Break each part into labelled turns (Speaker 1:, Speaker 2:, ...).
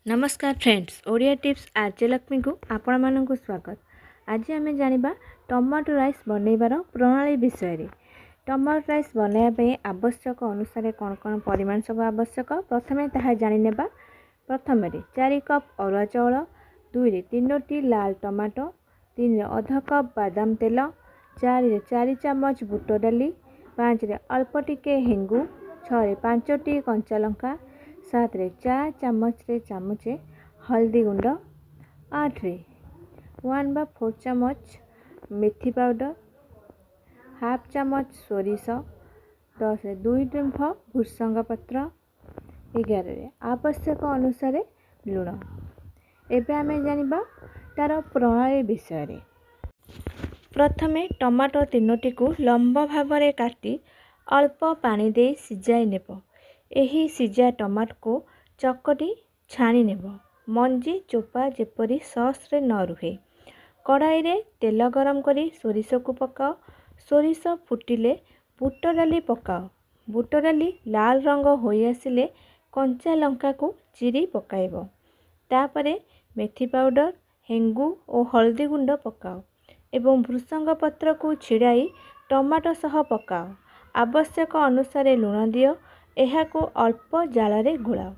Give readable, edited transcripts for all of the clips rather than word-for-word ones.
Speaker 1: नमस्कार friends, Odia tips RJ Lakshmi को आपण मानक स्वागत। आज आम जाना टमाटो राइस बनइबार प्रणाली विषय। टमाटो राइस बनवाई आवश्यक अनुसार कौन कौन परिमाण सब आवश्यक प्रथमे ताहा जाने। प्रथम 4 कप अरुआ चाउल, 2 3 लाल टमाटो, 3 अधा कप बादाम तेल, 4 चामच बुट डाली, 5 अल्प टिके हेंगु, 6 5 कंचा लंका, 7 4 चामचे हल्दी गुंड, 8 1/4 चामच मेथी पाउडर, हाफ चामच सोरिष, 10 2 टिम्फ भुसंग पत्र, 11 आवश्यक अनुसार लुण। एबे आमे जानिबा तार प्रणाली विषय। प्रथमे टमाटो 3टी को लंबा भाव में काटी अल्प पानी दे सिजाई नेब। एही सिजा टमाटो को चकटी छाणी नेब। मंजी चोपा जेपरी सॉस रे न रुहे। कढ़ाई रे तेल गरम करी सोरिष को पकाओ। सोरिष फुटिले बुट डाली पकाओ। बुट डाली लाल रंग होई आसिले कंचा लंका को चिरी पकाइबो। तापरे मेथी पाउडर, हेंगु और हल्दी गुंड पकाओ एवं भृसंग पत्र को छिड़ाई टमाटो सह पकाओ। आवश्यक अनुसार लुण दियो। एहा को अल्प जाल रे घोलाओ।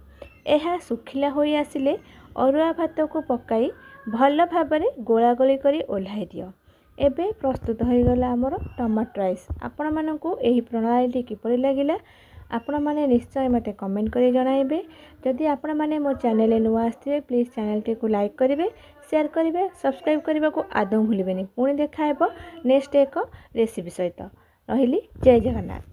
Speaker 1: एहा सुखिला होई आसिले अरुआ भात को पकाई भल भाव में गोला गोली करी ओल्हाई दियो। एबे प्रस्तुत हो गला हमर टमाटो राइस। आपण मानकु एही प्रणाली किपरि लागिला आपण माने निश्चय मते कमेंट करी जणाइबे। जदि आपण माने मो चैनल नुआ आस्थिबे प्लीज चैनल टी को लाइक करिवे, शेयर करिवे, सब्सक्राइब करबा को आदौ भूलिबेनी। पुणी देखा हेबो नेक्स्ट एक रेसिपी सहित। रहिली जय जगन्नाथ।